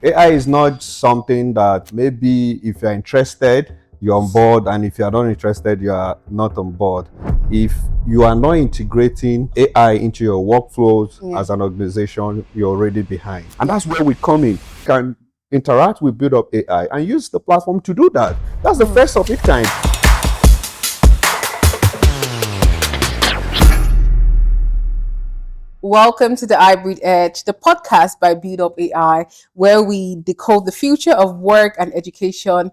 AI is not something that maybe if you're interested, you're on board, and if you're not interested, you are not on board. If you are not integrating AI into your workflows Yeah. as an organization, you're already behind. And Yeah. that's where we come in. Can interact with Bildup AI and use the platform to do that. That's the first of its kind. Welcome to the Hybrid Edge, the podcast by Bildup AI, where we decode the future of work and education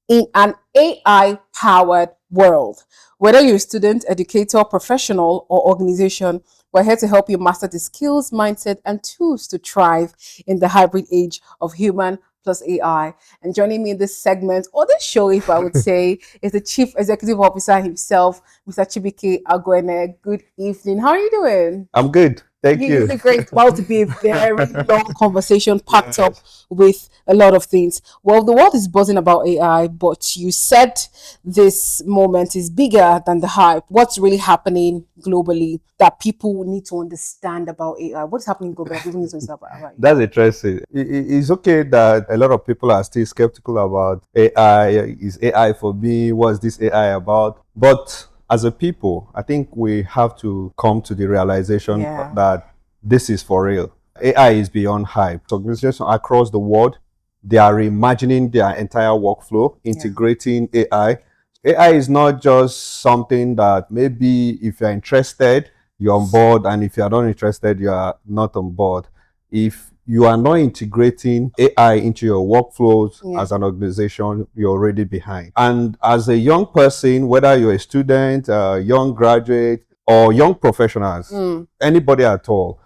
in an AI powered world. Whether you're a student, educator, professional, or organization, we're here to help you master the skills, mindset, and tools to thrive in the hybrid age of human plus AI. And joining me in this segment, or this show, if I would say, is the Chief Executive Officer himself, Mr. Chibike Agwene. Good evening. How are you doing? I'm good. Thank You you. look great. It's about to be a very long conversation packed up Yes. with a lot of things. Well, the world is buzzing about AI, but you said this moment is bigger than the hype. What's really happening globally that people need to understand about AI? What's happening globally that people need to understand about AI? That's interesting. It's okay that a lot of people are still skeptical about AI. Is AI for me? What's this AI about? But as a people, I think we have to come to the realization Yeah. that this is for real. AI is beyond hype. Organizations across the world, they are reimagining their entire workflow, integrating AI. AI is not just something that maybe if you're interested, you're on board, and if you're not interested, you are not on board. If you are not integrating AI into your workflows Yeah. as an organization, you're already behind. And as a young person, whether you're a student, a young graduate, or young professionals, anybody at all,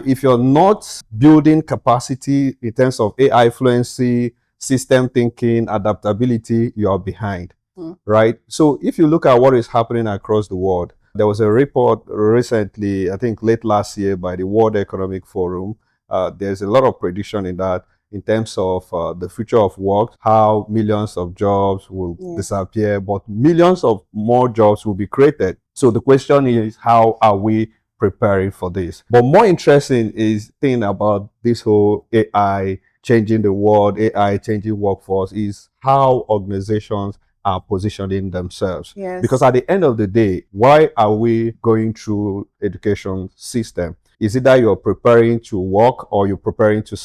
if you're not building capacity in terms of AI fluency, system thinking, adaptability, you're behind. Right? So if you look at what is happening across the world, there was a report recently, I think late last year, by the World Economic Forum. There's a lot of prediction in that in terms of the future of work, how millions of jobs will disappear, but millions of more jobs will be created. So the question is, how are we preparing for this? But more interesting is thinking about this whole AI changing the world, AI changing workforce, is how organizations are positioning themselves. Yes. Because at the end of the day, why are we going through education system? Is it that you're preparing to work or you're preparing to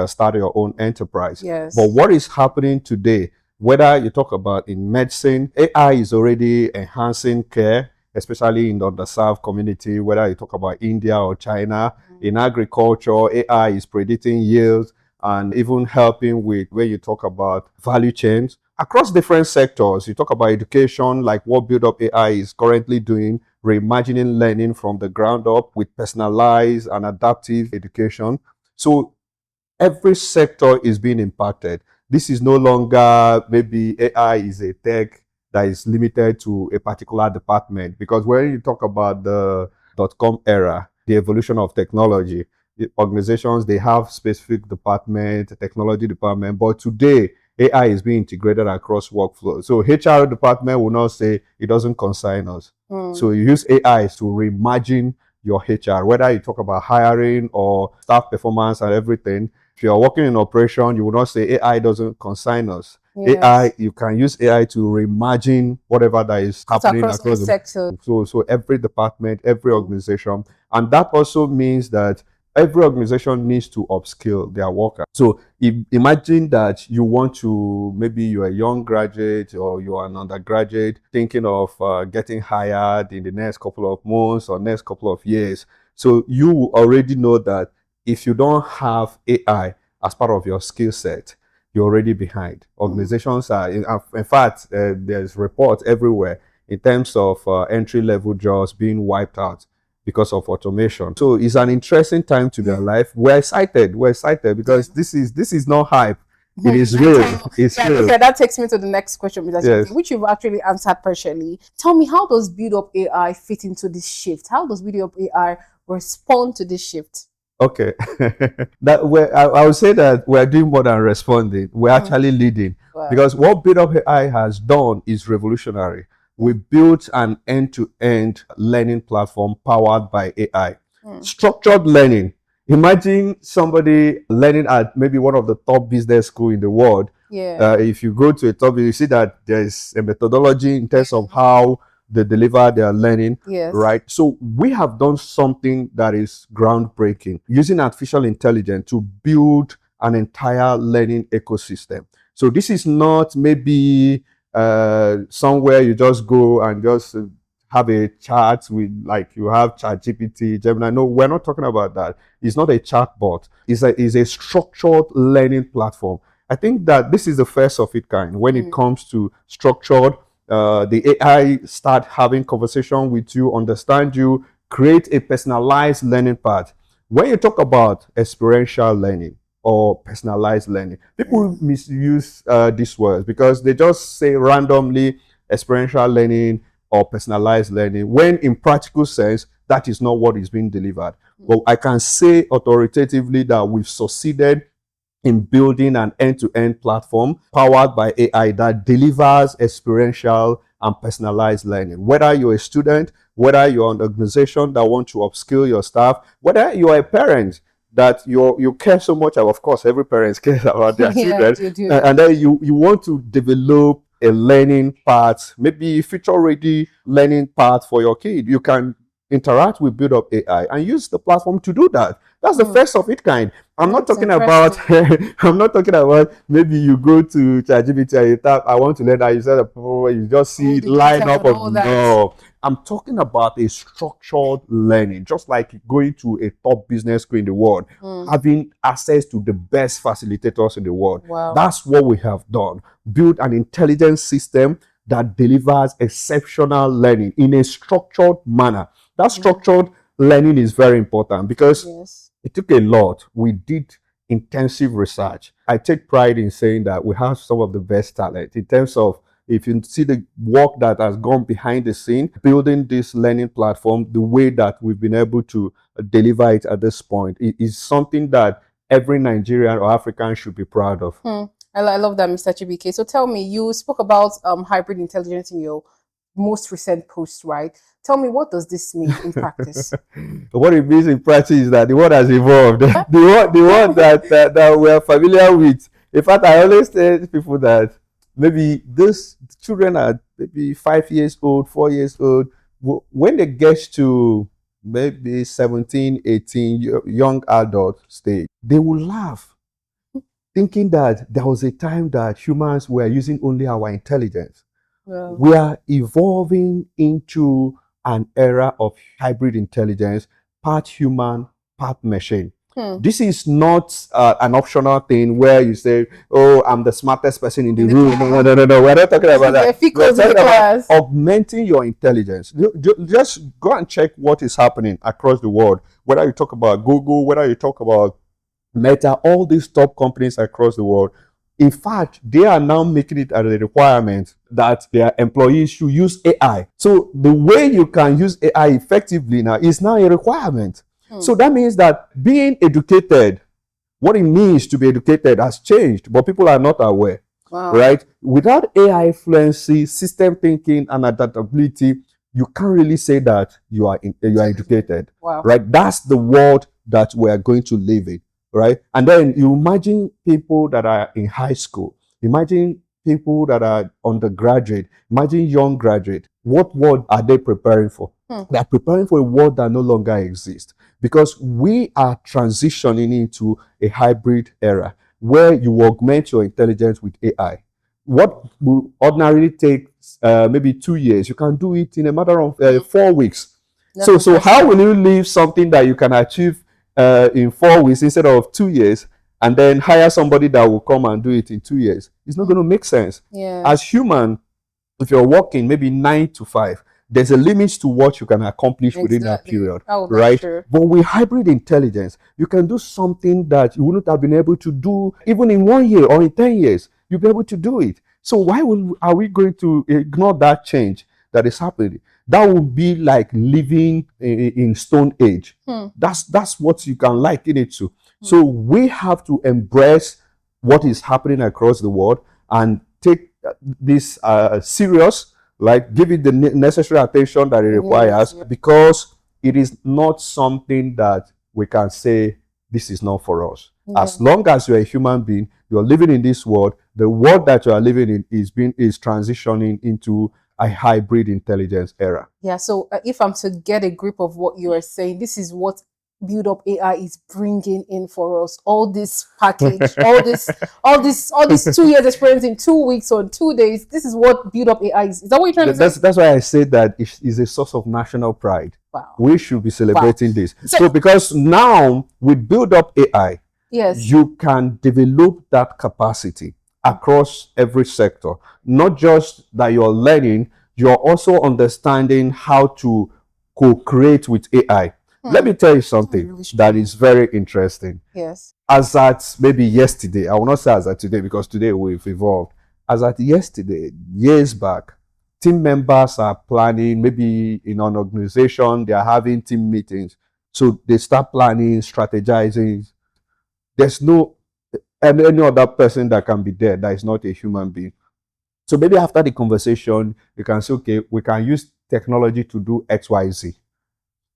start your own enterprise? Yes. But what is happening today, whether you talk about in medicine, AI is already enhancing care, especially in the underserved community, whether you talk about India or China. In agriculture, AI is predicting yields and even helping with when you talk about value chains across different sectors. You talk about education, like what Bildup AI is currently doing, reimagining learning from the ground up with personalized and adaptive education. So every sector is being impacted. This is no longer maybe AI is a tech that is limited to a particular department. Because when you talk about the .com era, the evolution of technology, the organizations, they have specific department, technology department, but today AI is being integrated across workflows. So HR department will not say it doesn't concern us. So you use AI to reimagine your HR, whether you talk about hiring or staff performance and everything. If you're working in operation, you will not say AI doesn't concern us. Yes. AI, you can use AI to reimagine whatever that is happening across all across the sectors. so every department, every organization. And that also means that every organization needs to upskill their workers. So imagine that you want to, maybe you're a young graduate or you're an undergraduate thinking of getting hired in the next couple of months or next couple of years. So you already know that if you don't have AI as part of your skill set, you're already behind. Organizations are, in fact, there's reports everywhere in terms of entry-level jobs being wiped out because of automation. So it's an interesting time to be alive. We're excited. We're excited because this is not hype. It is real. It's real. Okay, that takes me to the next question, Mr. Yes. which you've actually answered partially. Tell me, how does Bildup AI fit into this shift? How does Bildup AI respond to this shift? Okay. I would say that we're doing more than responding. We're actually leading. Wow. Because what Bildup AI has done is revolutionary. We built an end-to-end learning platform powered by AI. Structured learning Imagine somebody learning at maybe one of the top business school in the world. Yeah. If you go to a top, you see that there's a methodology in terms of how they deliver their learning, Yes. right? So we have done something that is groundbreaking using artificial intelligence to build an entire learning ecosystem. So this is not maybe somewhere you just go and just have a chat with, like you have ChatGPT, Gemini. No, we're not talking about that. It's not a chatbot. It's a structured learning platform. I think that this is the first of its kind when it comes to structured. The AI start having conversation with you, understand you, create a personalized learning path. When you talk about experiential learning or personalized learning, people misuse these words because they just say randomly experiential learning or personalized learning, when in practical sense, that is not what is being delivered. But I can say authoritatively that we've succeeded in building an end-to-end platform powered by AI that delivers experiential and personalized learning. Whether you're a student, whether you're an organization that wants to upskill your staff, whether you're a parent that you care so much, of course, every parent cares about their Yeah, children, you do. and then you want to develop a learning path, maybe future-ready learning path for your kid. You can interact with Bildup AI and use the platform to do that. That's the first of its kind. I'm not That's talking about interesting. I'm not talking about maybe you go to ChatGPT and you tap I want to learn that, you said you just see All it the data line up and of, all that. no. I'm talking about a structured learning, just like going to a top business school in the world, having access to the best facilitators in the world. Wow. That's what we have done. Build an intelligent system that delivers exceptional learning in a structured manner. That structured learning is very important because Yes. it took a lot. We did intensive research. I take pride in saying that we have some of the best talent in terms of, if you see the work that has gone behind the scene, building this learning platform, the way that we've been able to deliver it at this point, it is something that every Nigerian or African should be proud of. I love that, Mr. Chibike. So tell me, you spoke about hybrid intelligence in your most recent post, right? Tell me, what does this mean in practice? What it means in practice is that the word has evolved. The word that we are familiar with. In fact, I always tell people that maybe these children are maybe 5 years old, 4 years old. When they get to maybe 17, 18, young adult stage, they will laugh, thinking that there was a time that humans were using only our intelligence. Well, We are evolving into an era of hybrid intelligence, part human, part machine. This is not an optional thing where you say, "Oh, I'm the smartest person in the in the room." No, no, no, no, no. We're not talking about They're that. We're ficos in the talking about class. augmenting your intelligence. Just go and check what is happening across the world. Whether you talk about Google, whether you talk about Meta, all these top companies across the world. In fact, they are now making it as a requirement that their employees should use AI. So the way you can use AI effectively now is now a requirement. So that means that being educated, what it means to be educated has changed, but people are not aware. Wow. Right? Without AI fluency, system thinking, and adaptability, you can't really say that you are educated. Wow. Right? That's the world that we are going to live in. Right? And then you imagine people that are in high school, imagine people that are undergraduate, imagine young graduate. What world are they preparing for? They are preparing for a world that no longer exists, because we are transitioning into a hybrid era where you augment your intelligence with AI. What will ordinarily take maybe 2 years, you can do it in a matter of 4 weeks. So how will you leave something that you can achieve in 4 weeks instead of 2 years, and then hire somebody that will come and do it in 2 years? It's not going to make sense. Yeah. As human, if you're working maybe 9 to 5, there's a limit to what you can accomplish within that period, right? True. But with hybrid intelligence, you can do something that you wouldn't have been able to do even in 1 year or in 10 years. You'll be able to do it. So why are we going to ignore that change that is happening? That would be like living in Stone Age. That's what you can liken it to. So we have to embrace what is happening across the world and take this serious, like give it the necessary attention that it requires, because it is not something that we can say this is not for us. Yeah. As long as you're a human being, you're living in this world, the world that you are living in is transitioning into a hybrid intelligence era. Yeah. So if I'm to get a grip of what you are saying, this is what Bildup AI is bringing in for us. All this package, all this 2 years experience in 2 weeks or 2 days. This is what Bildup AI is. Is that what you're trying to say? That's why I say that it is a source of national pride. Wow. We should be celebrating this. So- So because now with Bildup AI, Yes. you can develop that capacity across every sector. Not just that you're learning, you're also understanding how to co-create with AI. Let me tell you something Really that is very interesting. Yes. As at maybe yesterday, I will not say as at today because today we've evolved. As at yesterday, years back, team members are planning, maybe in an organization, they are having team meetings. So they start planning, strategizing. There's no any other person that can be there that is not a human being. So maybe after the conversation, you can say, okay, we can use technology to do XYZ.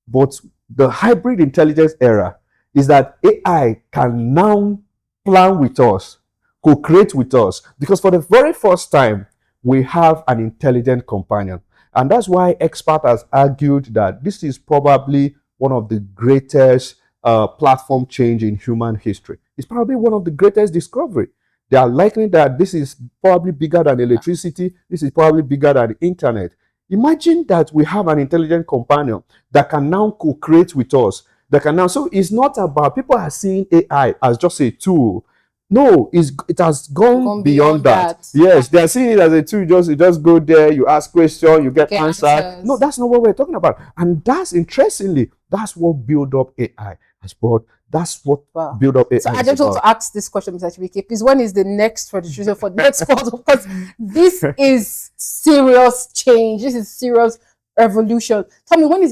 But the hybrid intelligence era is that AI can now plan with us, co-create with us, because for the very first time, we have an intelligent companion. And that's why experts has argued that this is probably one of the greatest platform change in human history. It's probably one of the greatest discovery. They are likely that this is probably bigger than electricity. This is probably bigger than the internet. Imagine that we have an intelligent companion that can now co-create with us. That can now. So it's not about people are seeing AI as just a tool. No, it has gone beyond that. Yes, they are seeing it as a tool. You just go there, you ask questions, you get answers. No, that's not what we're talking about. And that's interestingly, that's what Bildup AI has brought. That's what Bildup AI. So I just want to ask this question, Mr. Chibike. Please, when is the next registration for the next quarter? Because this is serious change. This is serious revolution. Tell me, when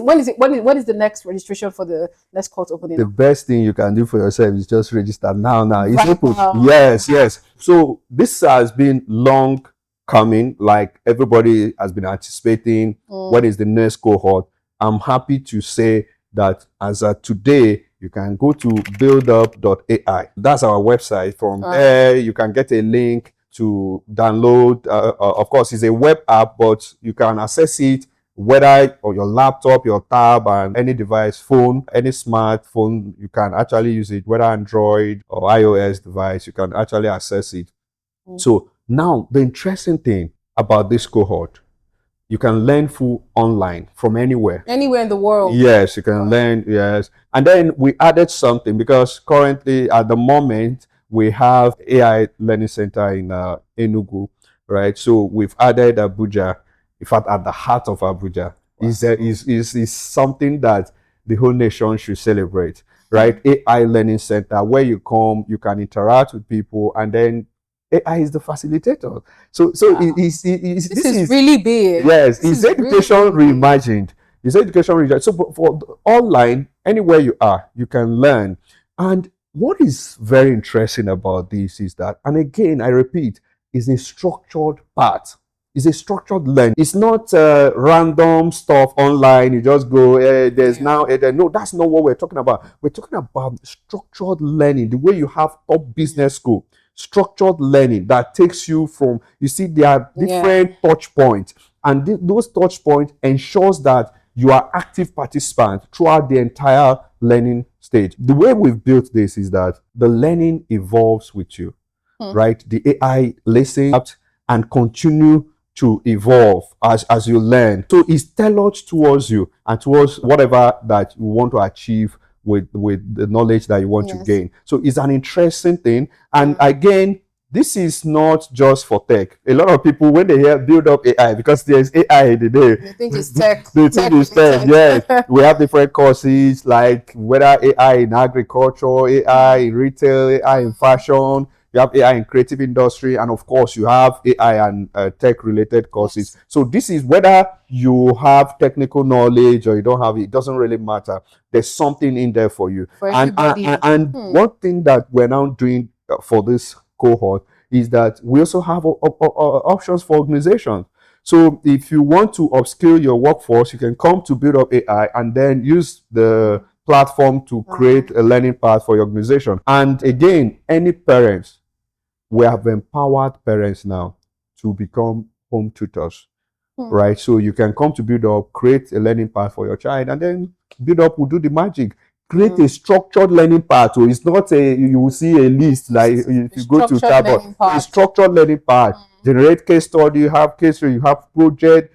is the next registration for the next court opening? The best thing you can do for yourself is just register now. It's Right open. now. Yes. So this has been long coming. Like everybody has been anticipating. What is the next cohort? I'm happy to say that as of today, you can go to bildup.ai. That's our website. From there, you can get a link to download. Of course, it's a web app, but you can access it whether on your laptop, your tab, and any device, phone, any smartphone, you can actually use it, whether Android or iOS device, you can actually access it. So now the interesting thing about this cohort, you can learn full online from anywhere. Anywhere in the world. Yes, you can learn, yes. And then we added something because currently at the moment we have AI Learning Center in Enugu, right? So we've added Abuja. In fact, at the heart of Abuja is something that the whole nation should celebrate, right? AI Learning Center, where you come, you can interact with people, and then AI is the facilitator. So this is really big. Yes, it's education reimagined. It's education reimagined. So for online, anywhere you are, you can learn. And what is very interesting about this is that, and again, I repeat, is a structured part. It's a structured learning. It's not random stuff online. You just go, there's now, no, that's not what we're talking about. We're talking about structured learning, the way you have top business school. Structured learning that takes you from, you see, there are different touch points. And those touch points ensures that you are active participant throughout the entire learning stage. The way we've built this is that the learning evolves with you, right? The AI listens and continue to evolve as you learn. So it's tailored towards you and towards whatever that you want to achieve with the knowledge that you want to gain. So it's an interesting thing. And again, this is not just for tech. A lot of people, when they hear Bildup AI, because there's AI in the name, they think it's tech. They think it's tech. Yes, we have different courses like whether AI in agriculture, AI in retail, AI in fashion. You have AI in creative industry, and of course, you have AI and tech-related courses. So this is whether you have technical knowledge or you don't have it. It doesn't really matter. There's something in there for you. For everybody. And one thing that we're now doing for this cohort is that we also have options for organizations. So if you want to upskill your workforce, you can come to Bildup AI and then use the platform to create a learning path for your organization. And again, any parents, we have empowered parents now to become home tutors, right? So you can come to Bildup, create a learning path for your child, and then Bildup will do the magic. Create a structured learning path. So it's not you will see a list like if you go to Chatbot, a structured learning path. Generate case study, you have case study, you have project,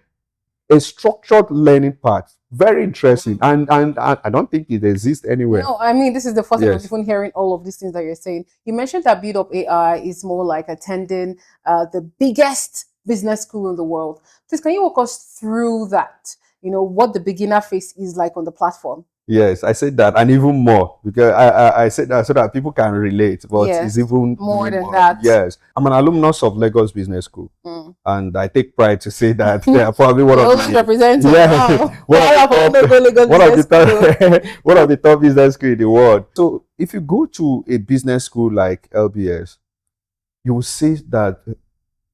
a structured learning path. Very interesting, and I don't think it exists anywhere. No, I mean this is the first time I'm even hearing all of these things that you're saying. You mentioned that Bildup AI is more like attending the biggest business school in the world. Please, can you walk us through that? You know what the beginner phase is like on the platform. Yes, I said that, and even more because I said that so that people can relate. But it's even more than that. Yes, I'm an alumnus of Lagos Business School, and I take pride to say that they are probably one of the representing. one of the top business school in the world. So if you go to a business school like LBS, you will see that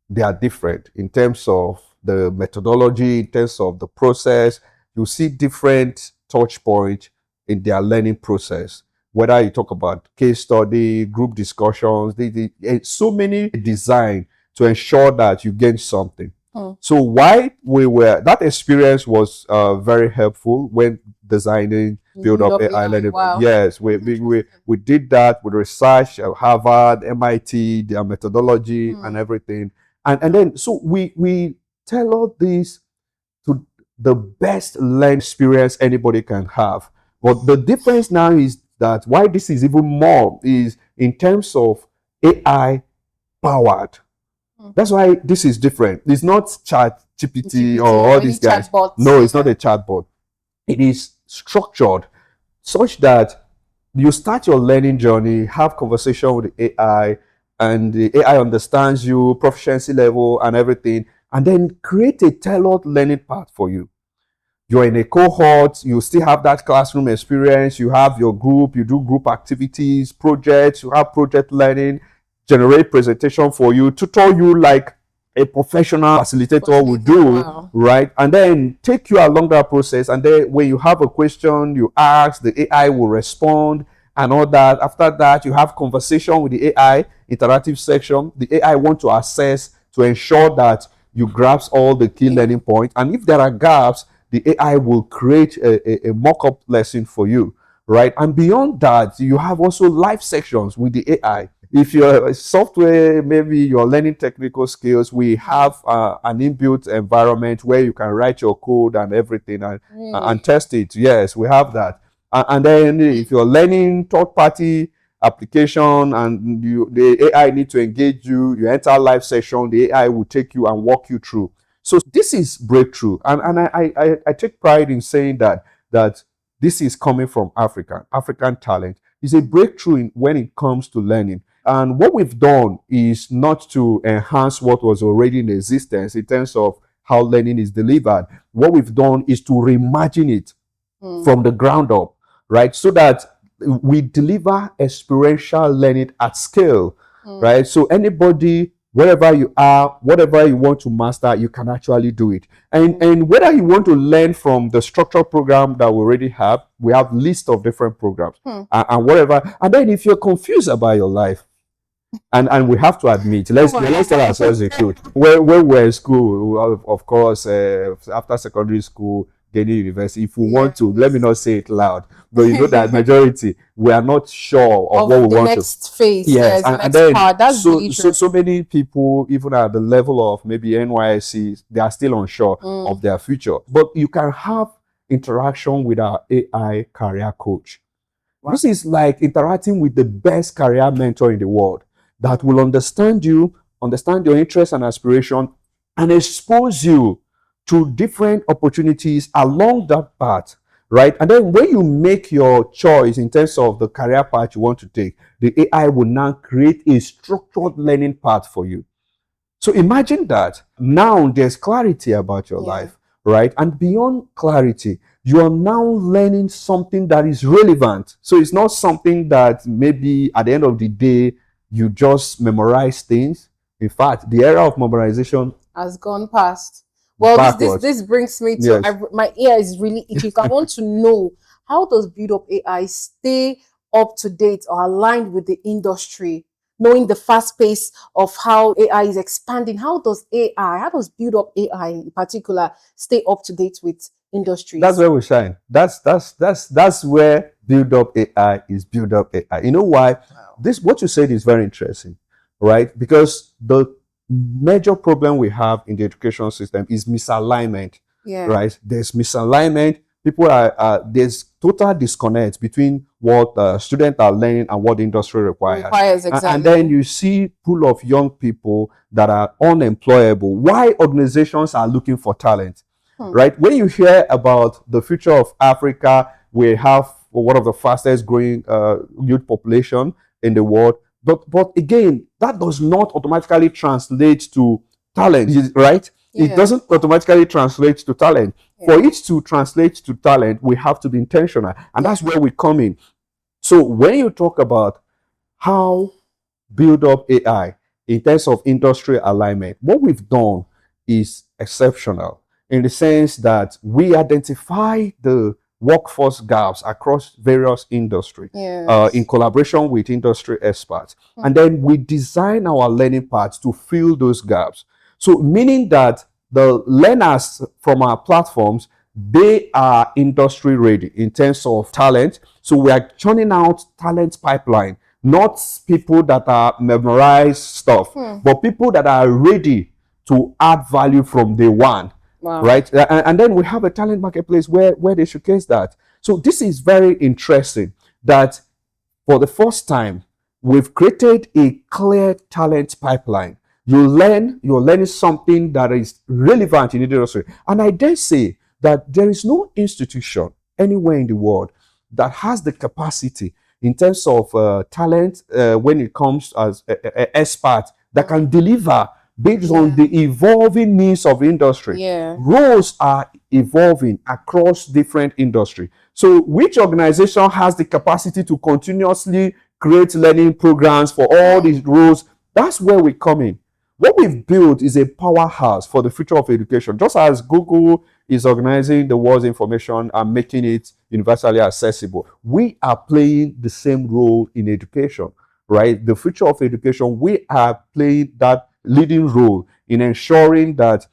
they are different in terms of the methodology, in terms of the process. You see different touch points in their learning process. Whether you talk about case study, group discussions, so many design to ensure that you gain something. So why that experience was very helpful when designing Bildup AI learning. Wow. Yes, we did that with research at Harvard, MIT, their methodology and everything. And then so we tailor this to the best learning experience anybody can have. But the difference now is that why this is even more is in terms of AI powered. That's why this is different. It's not chat GPT or all these guys. No, it's not a chatbot. It is structured such that you start your learning journey, have conversation with the AI, and the AI understands you, proficiency level and everything, and then create a tailored learning path for you. You're in a cohort, you still have that classroom experience, you have your group, you do group activities, projects, you have project learning, generate presentation for you, tutor you like a professional facilitator will do, right? And then take you along that process. And then when you have a question, you ask, the AI will respond and all that. After that, you have conversation with the AI, interactive section. The AI want to assess to ensure that you grasp all the key learning points. And if there are gaps, the AI will create a mock-up lesson for you, right? And beyond that, you have also live sections with the AI. If you're a software, maybe you're learning technical skills, we have an inbuilt environment where you can write your code and everything and test it. Yes, we have that. And then if you're learning third-party application and the AI need to engage you, you enter live session, the AI will take you and walk you through. So this is breakthrough. And I take pride in saying that this is coming from African talent. It's a breakthrough when it comes to learning. And what we've done is not to enhance what was already in existence in terms of how learning is delivered. What we've done is to reimagine it from the ground up, right? So that we deliver experiential learning at scale, right? So anybody, wherever you are, whatever you want to master, you can actually do it. And whether you want to learn from the structured program that we already have, we have list of different programs and whatever. And then if you're confused about your life, and we have to admit, let's tell ourselves the truth. When we're in school, of course, after secondary school, getting university, if we want to, let me not say it loud, but you know that majority, we are not sure of what we want to. Next phase, yes, and then that's so many people, even at the level of maybe NYSC, they are still unsure of their future. But you can have interaction with our AI career coach. Wow. This is like interacting with the best career mentor in the world that will understand you, understand your interests and aspiration, and expose you to different opportunities along that path, right? And then when you make your choice in terms of the career path you want to take, the AI will now create a structured learning path for you. So imagine that now there's clarity about your life, right? And beyond clarity, you are now learning something that is relevant. So it's not something that maybe at the end of the day, you just memorize things. In fact, the era of memorization has gone past. Well, this brings me to my ear is really itchy. I want to know how does Bildup AI stay up to date or aligned with the industry? Knowing the fast pace of how AI is expanding, how does Bildup AI in particular stay up to date with That's industries? where we shine. That's where build up AI is build up AI. You know why? Wow. This what you said is very interesting, right? Because the major problem we have in the education system is misalignment, Yeah. right? There's misalignment. People there's total disconnect between what students are learning and what the industry requires. Requires And then exactly. you see pool of young people that are unemployable. Why organizations are looking for talent? Hmm. Right? When you hear about the future of Africa, we have one of the fastest growing youth population in the world. But again, that does not automatically translate to talent, right? It Yeah. doesn't automatically translate to talent. For Yeah. it to translate to talent, we have to be intentional, and Yeah. that's where we come in. So when you talk about how build up AI in terms of industry alignment, what we've done is exceptional in the sense that we identify the workforce gaps across various industries in Yes. collaboration with industry experts. Hmm. And then we design our learning paths to fill those gaps. So, meaning that the learners from our platforms, they are industry ready in terms of talent. So we are churning out talent pipeline, not people that are memorized stuff, Hmm. but people that are ready to add value from day one, Wow. right? And then we have a talent marketplace where they showcase that. So this is very interesting that for the first time, we've created a clear talent pipeline. You're learning something that is relevant in the industry. And I dare say that there is no institution anywhere in the world that has the capacity in terms of talent when it comes as an expert that can deliver based on Yeah. the evolving needs of industry. Yeah. Roles are evolving across different industry. So which organization has the capacity to continuously create learning programs for all these roles? That's where we come in. What we've built is a powerhouse for the future of education. Just as Google is organizing the world's information and making it universally accessible, we are playing the same role in education, right? The future of education, we are playing that leading role in ensuring that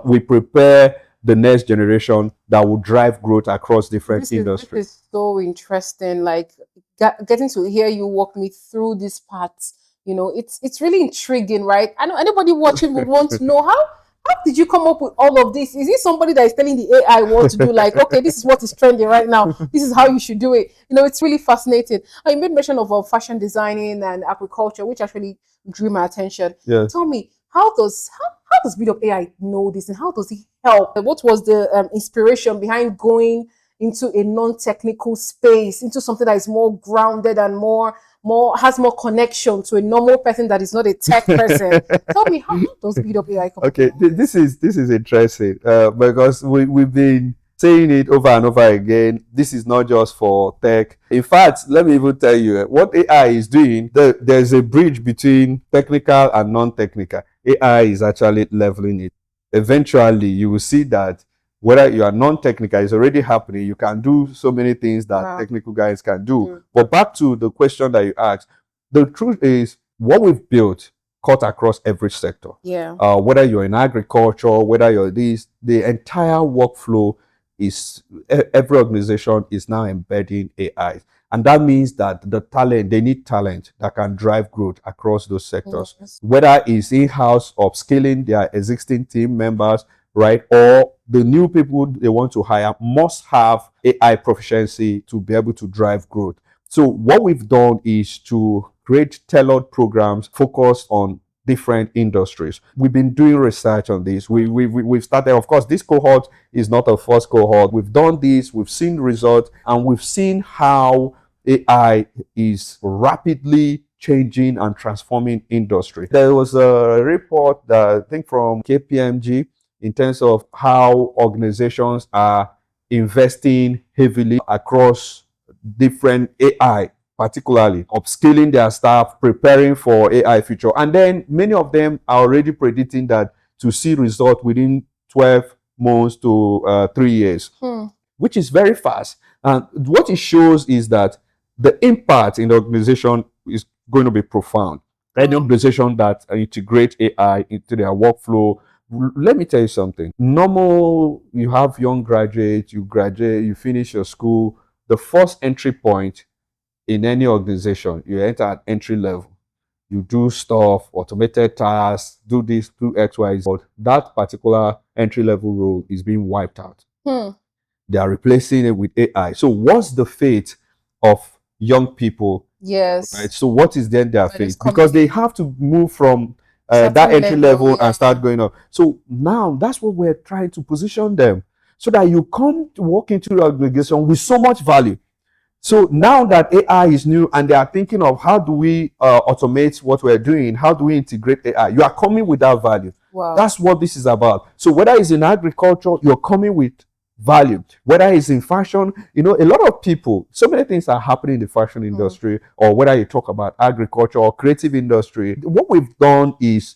we prepare the next generation that will drive growth across different This industries. is so interesting. Like getting to hear you walk me through these parts. It's really intriguing, right? I know anybody watching would want to know how did you come up with all of this? Is it somebody that is telling the AI what to do? Like, okay, this is what is trending right now. This is how you should do it. It's really fascinating. You made mention of fashion designing and agriculture, which actually drew my attention. Yes. Tell me, how does Build Up AI know this, and how does it help? What was the inspiration behind going into a non-technical space, into something that is more grounded and more has more connection to a normal person that is not a tech person? Tell me, how does Build Up AI come up with Okay, all this? this is interesting because we've been saying it over and over again. This is not just for tech. In fact, let me even tell you what AI is doing. There's a bridge between technical and non-technical. AI is actually leveling it. Eventually, you will see that whether you are non-technical, it's already happening. You can do so many things that Wow. technical guys can do. Mm. But back to the question that you asked, the truth is what we've built cut across every sector. Yeah. Whether you're in agriculture, whether you're this, the entire workflow is every organization is now embedding AI. And that means that they need talent that can drive growth across those sectors. Yes. Whether it's in-house upskilling their existing team members, right? Or the new people they want to hire must have AI proficiency to be able to drive growth. So what we've done is to create tailored programs focused on different industries. We've been doing research on this. We've started, of course, this cohort is not a first cohort. We've done this, we've seen results, and we've seen how AI is rapidly changing and transforming industry. There was a report that I think from KPMG in terms of how organizations are investing heavily across different AI, particularly upskilling their staff, preparing for AI future. And then many of them are already predicting that to see result within 12 months to 3 years, Hmm. which is very fast. And what it shows is that the impact in the organization is going to be profound. Any organization that integrate AI into their workflow, let me tell you something. Normal, you have young graduates, you graduate, you finish your school. The first entry point in any organization, you enter at entry level. You do stuff, automated tasks, do this, do X, Y, Z. But that particular entry level role is being wiped out. They are replacing it with AI. So what's the fate of young people? Yes. Right. So what is then their When it's fate? Because coming they in. have to move from that Certain entry level, level yeah. and start going up. So now that's what we're trying to position them, so that you come to walk into the organization with so much value. So now that AI is new and they are thinking of how do we automate what we're doing, how do we integrate AI, you are coming with that value. Wow. That's what this is about. So whether it's in agriculture, you're coming with value. Whether it's in fashion, a lot of people, so many things are happening in the fashion industry, or whether you talk about agriculture or creative industry. What we've done is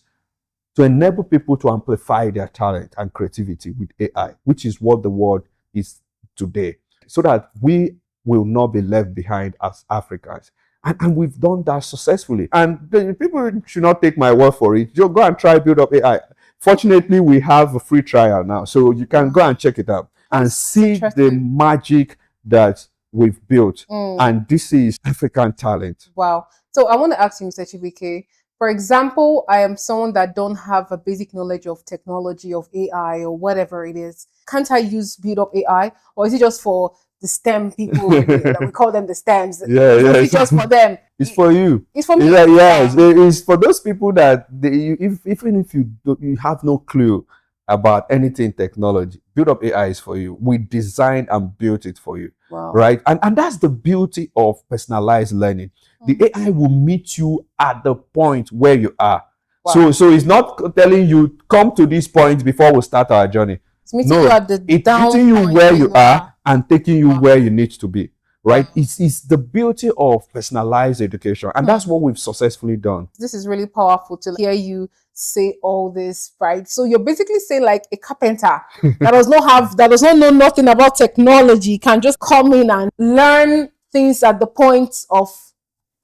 to enable people to amplify their talent and creativity with AI, which is what the world is today, so that we will not be left behind as Africans. And we've done that successfully. And the people should not take my word for it. Just go and try Bildup AI. Fortunately, we have a free trial now, so you can go and check it out and see the magic that we've built. And this is African talent. Wow. So I want to ask you, Mr. Chibike, for example, I am someone that don't have a basic knowledge of technology, of AI, or whatever it is. Can't I use Bildup AI, or is it just for the STEM people? That we call them the STEMs. It's just for them. It's for you. It's for me. Yes, it's for those people that even if you have no clue about anything technology, Bildup AI is for you. We designed and built it for you. Wow. Right? And that's the beauty of personalized learning. The AI will meet you at the point where you are. Wow. So it's not telling you come to this point before we start our journey. It's meeting you at the it's meeting you where you are and taking you where you need to be. Right? It's the beauty of personalized education, and that's what we've successfully done. This is really powerful to hear you say all this, right? So you're basically saying like a carpenter that does not know nothing about technology can just come in and learn things at the point of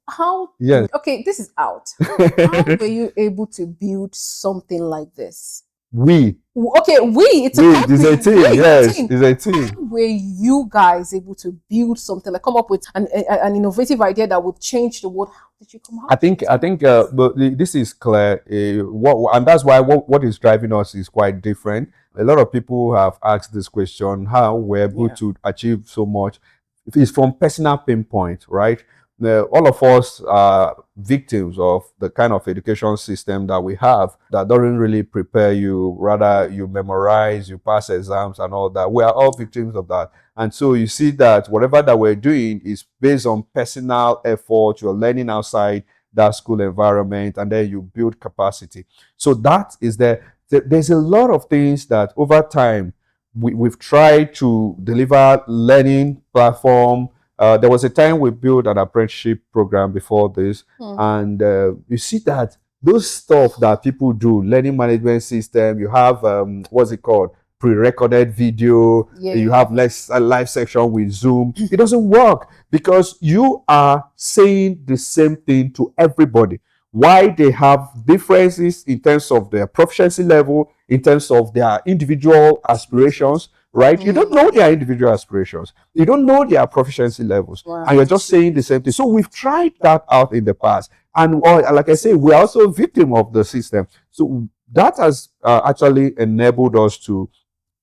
how. Yes. Okay, this is out. How were you able to build something like this? It's a team. Yes, it's a team. How were you guys able to build something, like come up with an innovative idea that would change the world? How did you come out? I think but this is clear. And that's why what is driving us is quite different. A lot of people have asked this question: how we're able to achieve so much? It's from personal pinpoint, right? All of us are victims of the kind of education system that we have that doesn't really prepare you. Rather, you memorize, you pass exams and all that. We are all victims of that. And so you see that whatever that we're doing is based on personal effort. You're learning outside that school environment, and then you build capacity. So that is there's a lot of things that over time we've tried to deliver learning platform. There was a time we built an apprenticeship program before this, and you see that those stuff that people do, learning management system, you have what's it called? Pre-recorded video, you have a live section with Zoom. It doesn't work because you are saying the same thing to everybody. Why they have differences in terms of their proficiency level, in terms of their individual aspirations, right? You don't know their individual aspirations. You don't know their proficiency levels. Wow. And you're just saying the same thing. So we've tried that out in the past. And like I say, we're also a victim of the system. So that has actually enabled us to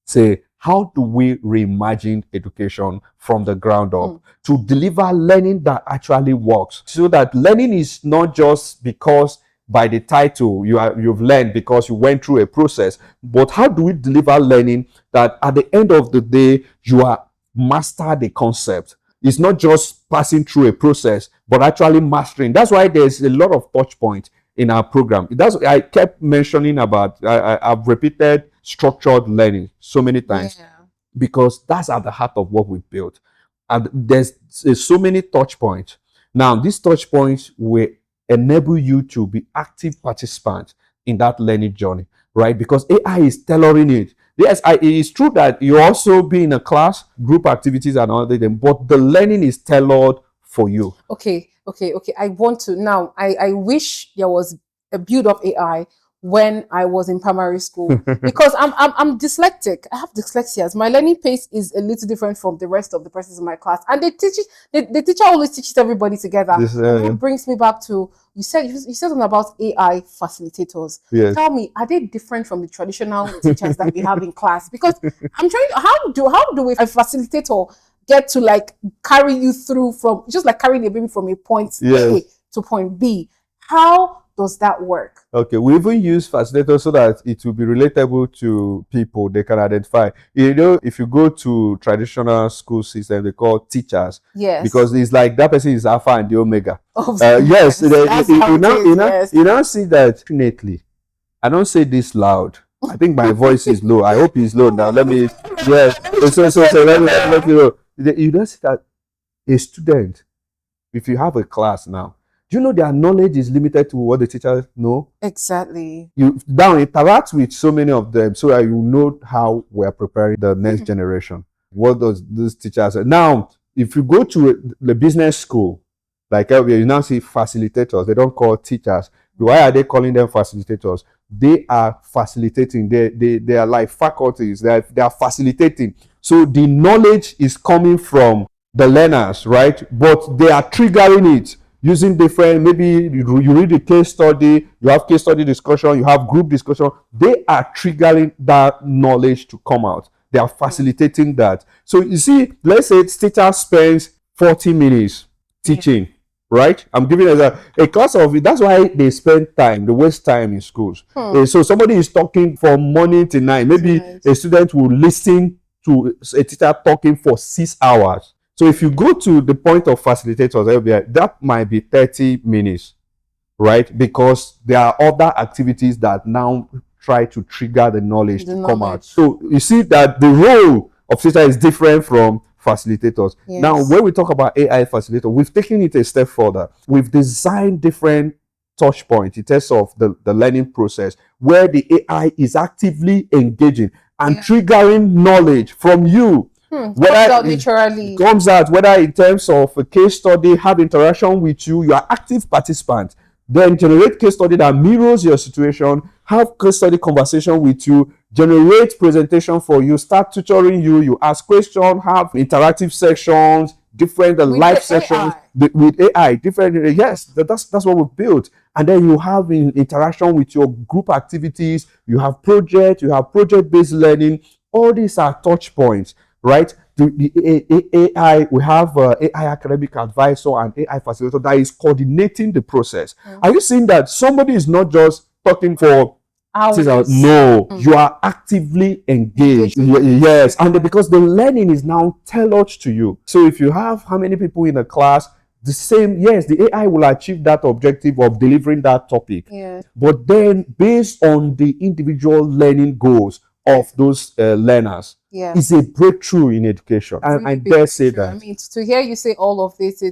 say, how do we reimagine education from the ground up to deliver learning that actually works, so that learning is not just because by the title you've learned because you went through a process, but how do we deliver learning that at the end of the day you are master the concept? It's not just passing through a process, but actually mastering. That's why there's a lot of touch points in our program. That's what I kept mentioning about. I've repeated structured learning so many times because that's at the heart of what we built. And there's so many touch points. Now, these touch points will enable you to be active participants in that learning journey, right? Because AI is tailoring it. Yes, it's true that you also be in a class, group activities and all that, but the learning is tailored for you. Okay. I want to now. I wish there was a build up AI when I was in primary school because I'm dyslexic. I have dyslexia. My learning pace is a little different from the rest of the persons in my class, and they teach it. The teacher always teaches everybody together. This, And that brings me back to you said something about AI facilitators. yes. Tell me, are they different from the traditional teachers that we have in class? Because I'm trying. How do a facilitator get to like carry you through from just like carrying a baby from a point Yes. A to point B? How does that work? Okay, we even use facilitators so that it will be relatable to people they can identify. You know, if you go to traditional school system, they call teachers Yes. because it's like that person is alpha and the omega. Oh, Yes, that's how it is, yes. you now see that. Definitely, I don't say this loud. I think my voice is low. I hope it's low now. Let me, yes. So let me know. You don't see that a student, if you have a class now, do you know their knowledge is limited to what the teachers know? Exactly. You now interact with so many of them so that you know how we're preparing the next generation. What does these teachers now? If you go to the business school, like you now see facilitators, they don't call teachers. Why are they calling them facilitators? They are facilitating. They are like faculties. They are facilitating. So the knowledge is coming from the learners, right? But they are triggering it using different, maybe you read a case study, you have case study discussion, you have group discussion. They are triggering that knowledge to come out. They are facilitating that. So you see, let's say teacher spends 40 minutes teaching, right? I'm giving a class of it. That's why they spend time, they waste time in schools. So somebody is talking from morning to night. Maybe a student will listen to a teacher talking for 6 hours. So if you go to the point of facilitators, that might be 30 minutes, right? Because there are other activities that now try to trigger the knowledge to come out. So you see that the role of teacher is different from facilitators. Yes. Now, when we talk about AI facilitator, we've taken it a step further. We've designed different touch points in terms of the learning process where the AI is actively engaging and triggering knowledge from you. Whether it comes out, whether in terms of a case study, have interaction with you, you are active participant, then generate case study that mirrors your situation, have case study conversation with you, generate presentation for you, start tutoring you, you ask questions, have interactive sections, different live sessions with AI, different. Yes, that's what we've built. And then you have interaction with your group activities, you have project-based learning. All these are touch points, right? The AI, we have AI academic advisor and AI facilitator that is coordinating the process. Are you seeing that somebody is not just talking for hours? No, you are actively engaged. Yes, and because the learning is now tailored to you. So if you have how many people in a class, the same, yes, the AI will achieve that objective of delivering that topic. But then based on the individual learning goals of those learners, is a breakthrough in education. And I dare say that. I mean, to hear you say all of this,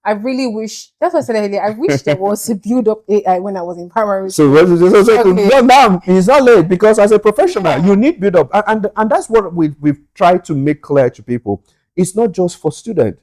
I really wish, that's what I said earlier, I wish there was a build up AI when I was in primary school. Now it's not late, because as a professional, you need build up. And that's what we've tried to make clear to people. It's not just for students,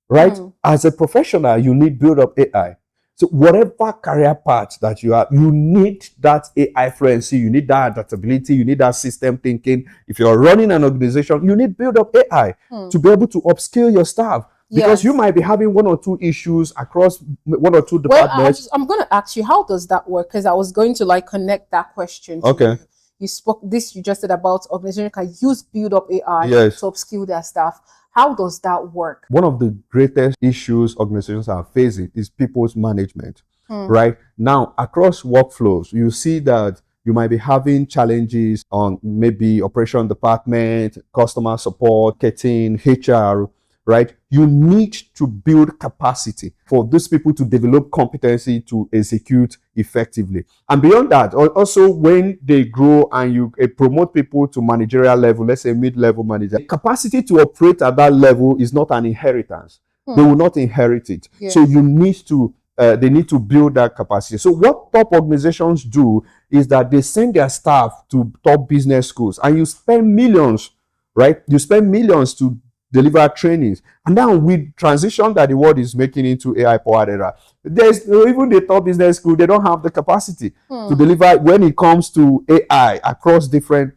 right? As a professional, you need build up AI. So whatever career path that you have, you need that AI fluency, you need that adaptability, you need that system thinking. If you're running an organization, you need build up AI to be able to upskill your staff. Because you might be having one or two issues across one or two departments. I'm going to ask you, how does that work? Because I was going to like connect that question to you. You spoke this, you just said about organization can use build up AI to upskill their staff. How does that work? One of the greatest issues organizations are facing is people's management, right? Now, across workflows, you see that you might be having challenges on maybe operation department, customer support, marketing, HR, right? You need to build capacity for those people to develop competency to execute effectively. And beyond that, also when they grow and you promote people to managerial level, let's say mid-level manager, capacity to operate at that level is not an inheritance. They will not inherit it. So you need to they need to build that capacity. So what top organizations do is that they send their staff to top business schools, and you spend millions, right? You spend millions to deliver trainings. And now with transition that the world is making into AI powered era, there's even the top business school, they don't have the capacity to deliver when it comes to AI across different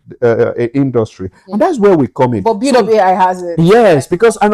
industry. And that's where we come in. But Bildup AI has it. Yes, because an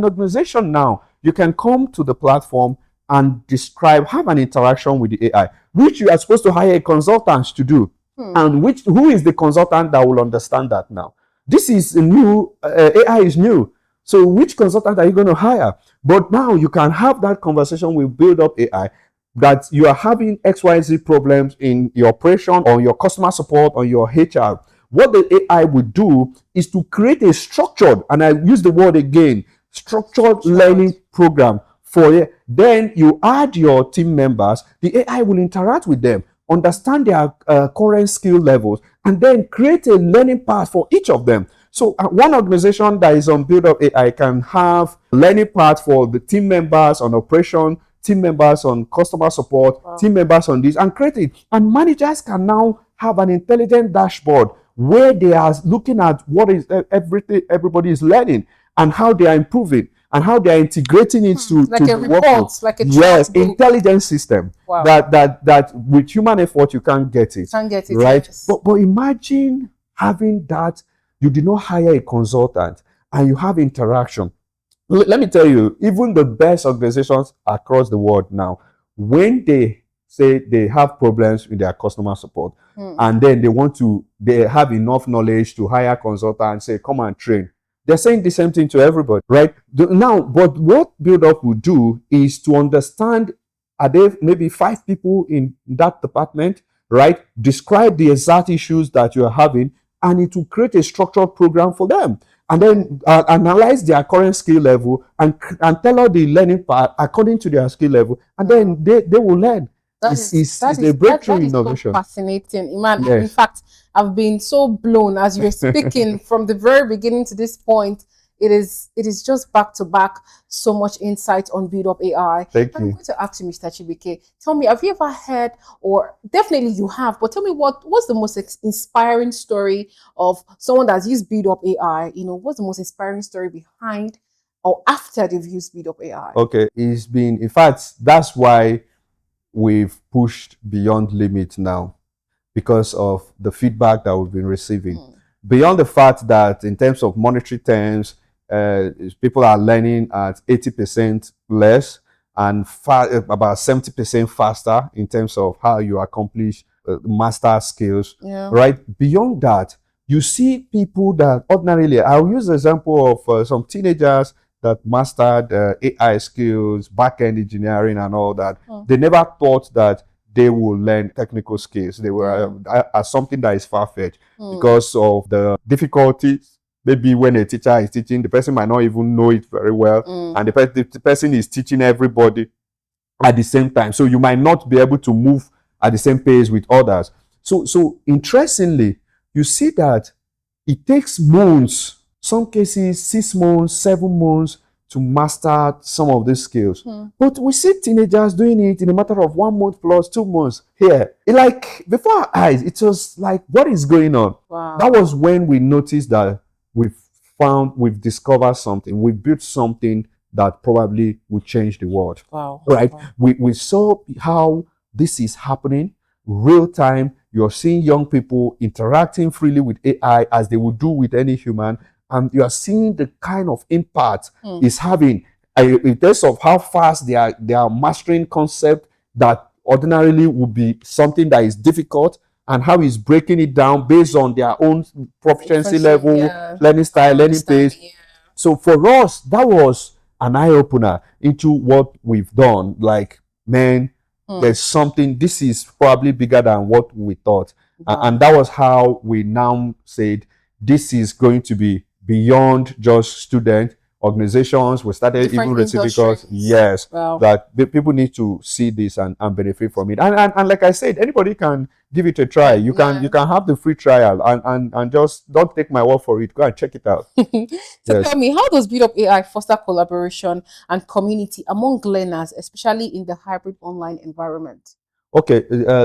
organization now, you can come to the platform and describe, have an interaction with the AI, which you are supposed to hire a consultant to do. And who is the consultant that will understand that now? This is new, AI is new. So which consultant are you going to hire? But now you can have that conversation with Bildup AI, that you are having XYZ problems in your operation, or your customer support, or your HR. What the AI will do is to create a structured, and I use the word again, structured learning program for it. Then you add your team members, the AI will interact with them, understand their current skill levels, and then create a learning path for each of them. So one organization that is on Bildup AI can have learning path for the team members on operation, team members on customer support, team members on this, and create it. And managers can now have an intelligent dashboard where they are looking at what is everything everybody is learning, and how they are improving, and how they are integrating it to Like the a report, like a yes, chat book. intelligence system. That with human effort you can't get it. Can't get it, right? yes. But imagine having that. You did not hire a consultant, and you have interaction. Let me tell you, even the best organizations across the world now, when they say they have problems with their customer support, and then they have enough knowledge to hire a consultant and say, come and train. They're saying the same thing to everybody, right? Now, but what Bildup will do is to understand, are there maybe 5 people in that department, right? Describe the exact issues that you're having, and it will create a structured program for them. And then analyze their current skill level, and tell all the learning part according to their skill level, and then they will learn. It's a breakthrough innovation. So fascinating, man. Yes. In fact, I've been so blown as you're speaking from the very beginning to this point. It is just back to back, so much insight on Bildup AI. Thank I'm you. going to ask you, Mr. Chibike, tell me, have you ever heard, or definitely you have, but tell me what's the most inspiring story of someone that's used Bildup AI? What's the most inspiring story behind or after they've used Bildup AI? Okay, it's been, in fact, that's why we've pushed beyond limit now, because of the feedback that we've been receiving. Beyond the fact that in terms of monetary terms, people are learning at 80% less, and about 70% faster in terms of how you accomplish master skills, right? Beyond that, you see people that ordinarily, I'll use the example of some teenagers that mastered AI skills, back-end engineering and all that. They never thought that they will learn technical skills. They were as something that is far-fetched because of the difficulties. Maybe when a teacher is teaching, the person might not even know it very well, and the person is teaching everybody at the same time. So you might not be able to move at the same pace with others. So interestingly, you see that it takes months, some cases 6 months, 7 months to master some of these skills. But we see teenagers doing it in a matter of 1 month plus 2 months here. Like before our eyes, it was like, what is going on? Wow. That was when we noticed that we've discovered something. We built something that probably would change the world. Wow. Right? Wow. We saw how this is happening real time. You're seeing young people interacting freely with AI as they would do with any human, and you are seeing the kind of impact it's having in terms of how fast they are mastering concept that ordinarily would be something that is difficult, and how he's breaking it down based on their own proficiency level, learning style, learning pace. So for us, that was an eye-opener into what we've done. Like, man, there's something, this is probably bigger than what we thought. And that was how we now said, this is going to be beyond just student organizations. We started even Different receiving calls. industries. Yes, Well, that people need to see this and benefit from it. And like I said, anybody can give it a try. You yeah. can have the free trial and just don't take my word for it. Go and check it out. So Yes. tell me, how does Build Up AI foster collaboration and community among learners, especially in the hybrid online environment? Okay,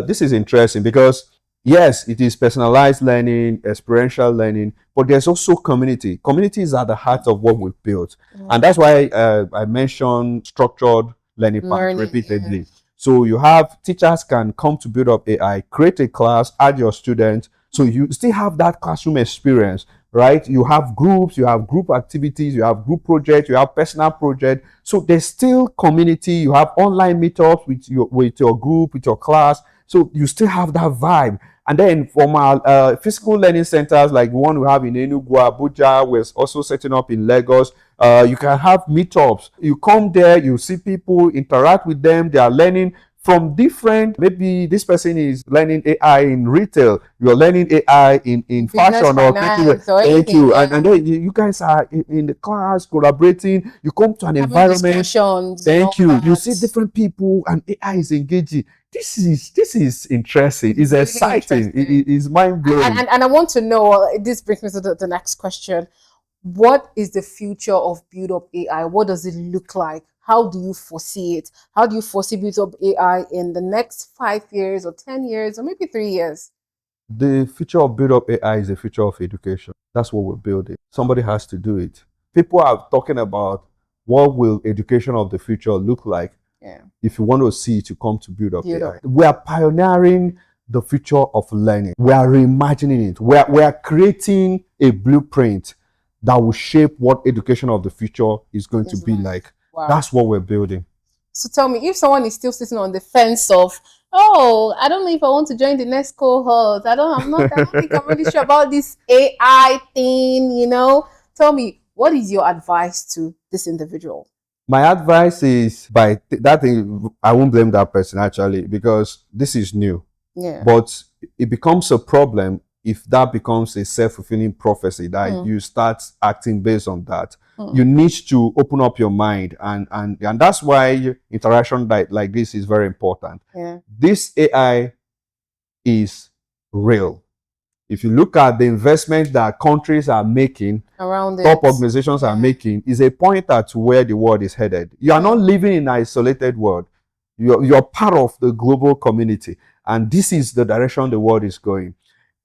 this is interesting because yes, it is personalized learning, experiential learning, but there's also community. Community is at the heart of what we've built, and Mm. that's why I mentioned structured learning path Learning, yeah. repeatedly. So you have teachers can come to Build Up AI, create a class, add your students, so you still have that classroom experience, right? You have groups, you have group activities, you have group projects, you have personal projects. So there's still community. You have online meetups with your group, with your class. So you still have that vibe. And then from our physical learning centers like the one we have in Enugu, Abuja, we're also setting up in Lagos. You can have meetups. You come there, you see people, interact with them. They are learning from different, maybe this person is learning AI in retail, you're learning AI in Business, fashion or creative. finance, or Thank anything, you. And yeah. then you guys are in the class collaborating, you come to an Having environment. discussions and all Thank you. You that. see different people and AI is engaging. This is interesting. It's It's really exciting. interesting. It's mind blowing. And I want to know, this brings me to the next question. What is the future of Build Up AI? What does it look like? How do you foresee it? How do you foresee Build Up AI in the next 5 years or 10 years or maybe 3 years? The future of Build Up AI is the future of education. That's what we're building. Somebody has to do it. People are talking about what will education of the future look like. Yeah. If you want to see it, you come to Build Up Build AI. Up. We are pioneering the future of learning. We are reimagining it. We are creating a blueprint that will shape what education of the future is going to It's be like, like. wow. That's what we're building. So tell me, if someone is still sitting on the fence of, oh, I don't know if I want to join the next cohort. I don't think I'm really sure about this AI thing, you know. Tell me, what is your advice to this individual? My advice is that thing, I won't blame that person actually because this is new. Yeah. But it becomes a problem if that becomes a self-fulfilling prophecy that you start acting based on that. You need to open up your mind and that's why interaction like this is very important. Yeah. This AI is real. If you look at the investment that countries are making, Around top it. organizations are making, is a pointer to where the world is headed. You are not living in an isolated world. You're part of the global community. And this is the direction the world is going.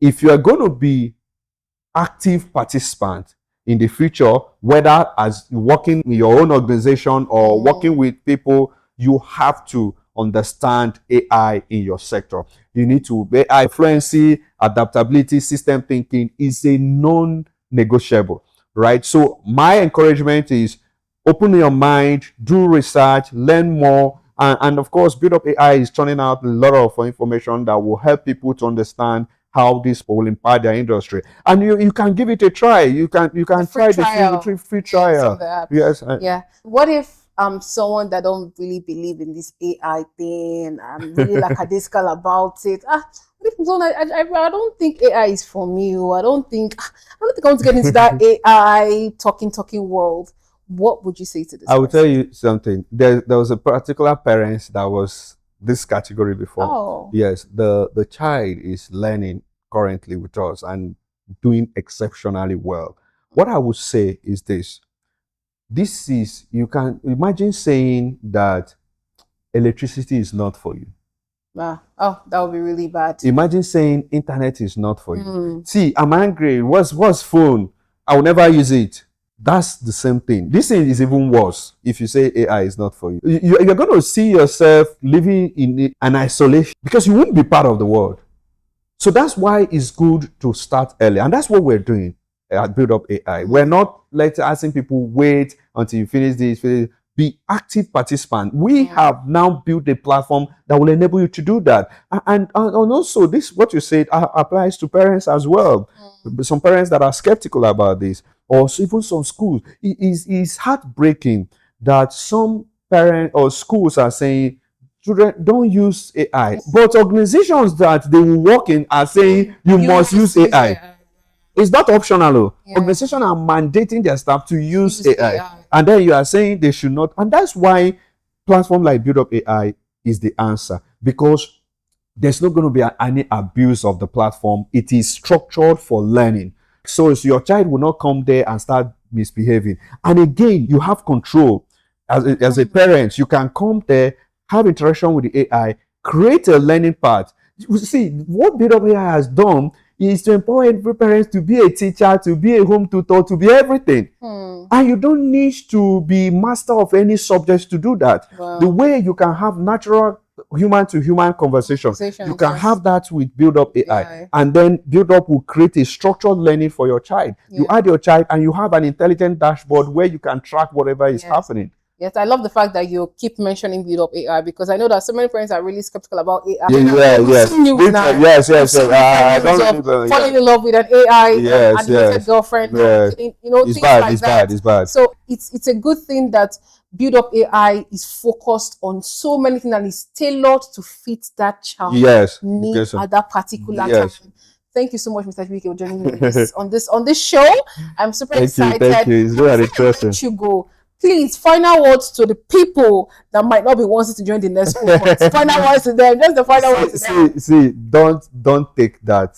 If you are going to be active participant in the future, whether as working in your own organization or working with people, you have to understand AI in your sector. You need to AI fluency, adaptability, system thinking is a non-negotiable, right? So my encouragement is open your mind, do research, learn more, and of course, Build Up AI is turning out a lot of information that will help people to understand how this will impact their industry. And you can give it a try. You can The free try the trial. free Yeah, some of trial. the apps. Yes. Yeah. What if someone that don't really believe in this AI thing and really lackadaisical about it? What if someone I don't think AI is for me. I don't think I want to get into that AI talking world. What would you say to this I will tell person? you something. There was a particular parent that was this category before. Oh. Yes, the child is learning currently with us and doing exceptionally well. What I would say is this. This is, you can imagine saying that electricity is not for you. Oh, that would be really bad. Imagine saying internet is not for you. See, I'm angry. What's phone? I will never use it. That's the same thing. This thing is even worse if you say AI is not for you. You're going to see yourself living in an isolation because you won't be part of the world. So that's why it's good to start early. And that's what we're doing at Build Up AI. We're not asking people wait until you finish this. Be active participant. We have now built a platform that will enable you to do that. And also this, what you said applies to parents as well. Some parents that are skeptical about this, or even some schools. It's heartbreaking that some parents or schools are saying children don't use AI, but organizations that they will work in are saying you must use AI. It's not optional. Organizations are mandating their staff to use AI. And then you are saying they should not. And that's why platform like Bildup AI is the answer, because there's not going to be any abuse of the platform. It is structured for learning. So your child will not come there and start misbehaving. And again, you have control. As a parent, you can come there, have interaction with the AI, create a learning path. You see, what Bildup AI has done is to empower every parent to be a teacher, to be a home tutor, to be everything. And you don't need to be master of any subjects to do that. Wow. The way you can have natural human to human conversation, you can have that with Bildup AI. And then Bildup will create a structured learning for your child. You add your child and you have an intelligent dashboard where you can track whatever is happening. Yes, I love the fact that you keep mentioning Bildup AI, because I know that so many parents are really skeptical about AI. Yes. I don't falling in love with an AI animated girlfriend. It's things bad. like It's that. bad. It's bad. So it's a good thing that Bildup AI is focused on so many things and is tailored to fit that child's need at that particular time. Thank you so much, Mr. Chibike, for joining me on this show. I'm super excited. Thank you. It's very interesting. Let you go. Please, final words to the people that might not be wanting to join the next cohort. Final words to them. Just the final words to them. See, don't take that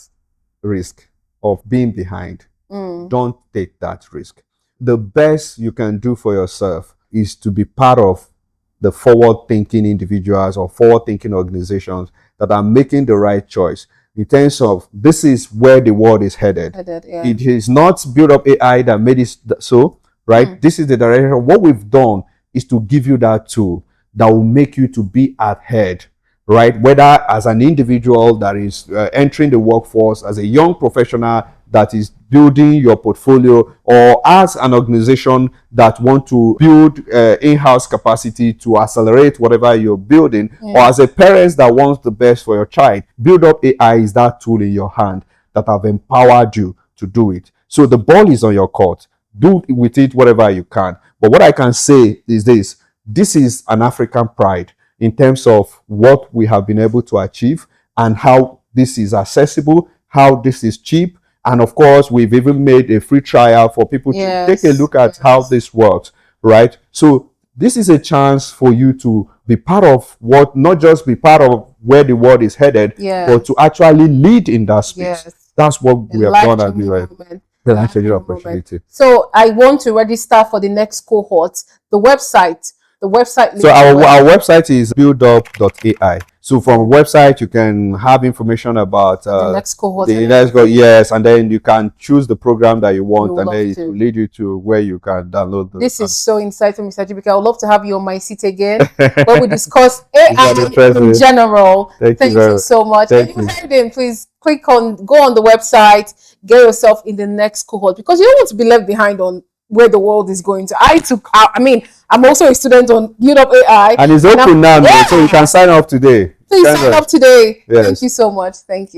risk of being behind. Don't take that risk. The best you can do for yourself is to be part of the forward-thinking individuals or forward-thinking organizations that are making the right choice in terms of this is where the world is headed. It is not Bildup AI that made it so. Right? This is the direction. What we've done is to give you that tool that will make you to be ahead, right? Whether as an individual that is entering the workforce, as a young professional that is building your portfolio, or as an organization that want to build in-house capacity to accelerate whatever you're building, or as a parent that wants the best for your child. Bildup AI is that tool in your hand that have empowered you to do it. So the ball is on your court. Do with it whatever you can. But what I can say is this is an African pride in terms of what we have been able to achieve and how this is accessible, how this is cheap. And of course, we've even made a free trial for people to take a look at how this works, right? So this is a chance for you to be part of what, not just be part of where the world is headed, but to actually lead in that space. That's what we have done at BYU. The life-changing opportunity. So I want to register for the next cohort. The website. So our website is bildup.ai. So from website you can have information about the next cohort. Yes, and then you can choose the program that you want, and then it will lead you to where you can download the This is so insightful, Mr. Chibike. I would love to have you on my seat again where we discuss AI in general. Thank you so much. If you heard him, please go on the website, get yourself in the next cohort, because you don't want to be left behind on where the world is going to. I'm also a student on Bildup AI. And it's open now, so you can sign up today. Please sign up today. Thank you so much. Thank you.